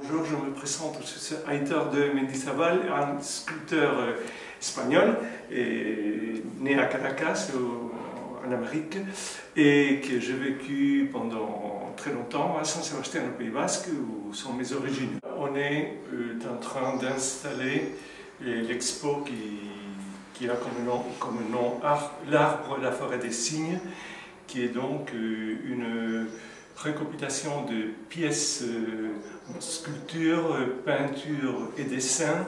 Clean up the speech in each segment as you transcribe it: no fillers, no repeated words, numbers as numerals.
Bonjour, je me présente, je suis Aitor de Mendizábal, un sculpteur espagnol, né à Caracas, en Amérique, et que j'ai vécu pendant très longtemps à Saint-Sébastien, au Pays Basque, où sont mes origines. On est en train d'installer l'expo qui a comme nom l'arbre, la forêt des cygnes, qui est donc une recopilations de pièces, sculptures, peintures et dessins.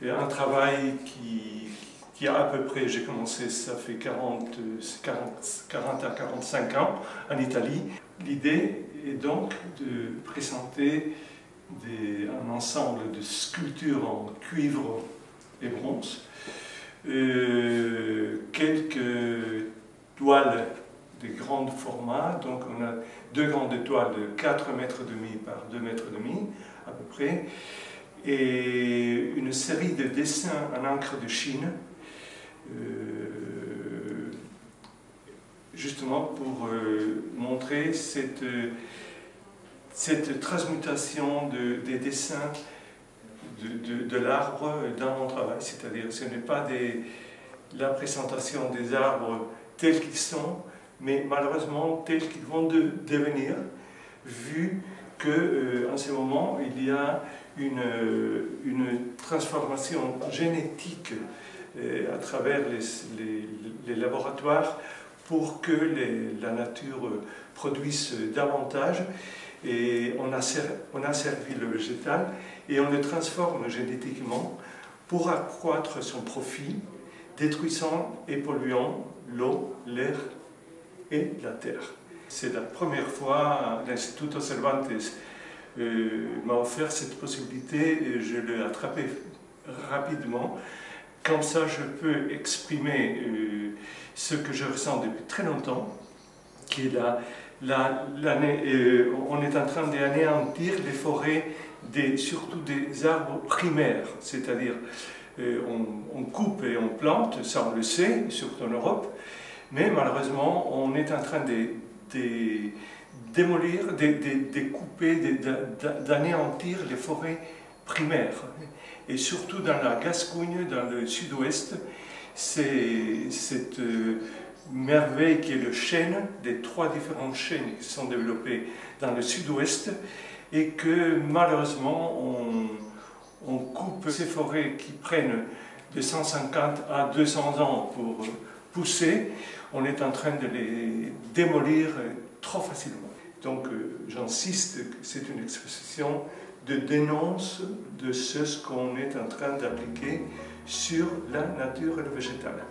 Un travail qui a à peu près, j'ai commencé, ça fait 40 à 45 ans en Italie. L'idée est donc de présenter un ensemble de sculptures en cuivre et bronze, quelques toiles de grands formats, donc on a deux grandes toiles de 4,5 mètres par 2,5 mètres à peu près, et une série de dessins en encre de Chine, justement pour montrer cette transmutation des dessins de l'arbre dans mon travail, c'est-à-dire ce n'est pas la présentation des arbres tels qu'ils sont, mais malheureusement tels qu'ils vont devenir, vu qu'en ce moment il y a une transformation génétique à travers les laboratoires pour que la nature produise davantage, et on a servi le végétal et on le transforme génétiquement pour accroître son profit, détruisant et polluant l'eau, l'air et la terre. C'est la première fois que l'Instituto Cervantes m'a offert cette possibilité et je l'ai attrapée rapidement. Comme ça, je peux exprimer ce que je ressens depuis très longtemps, qui est on est en train d'anéantir les forêts, surtout des arbres primaires, c'est-à-dire on coupe et on plante, ça on le sait, surtout en Europe, mais malheureusement, on est en train de démolir, de couper, d'anéantir les forêts primaires. Et surtout dans la Gascogne, dans le sud-ouest, c'est cette merveille qui est le chêne, des 3 différents chênes qui sont développés dans le sud-ouest, et que malheureusement, on coupe ces forêts qui prennent de 150 à 200 ans pour pousser. On est en train de les démolir trop facilement. Donc j'insiste que c'est une expression de dénonce de ce qu'on est en train d'appliquer sur la nature et le végétal.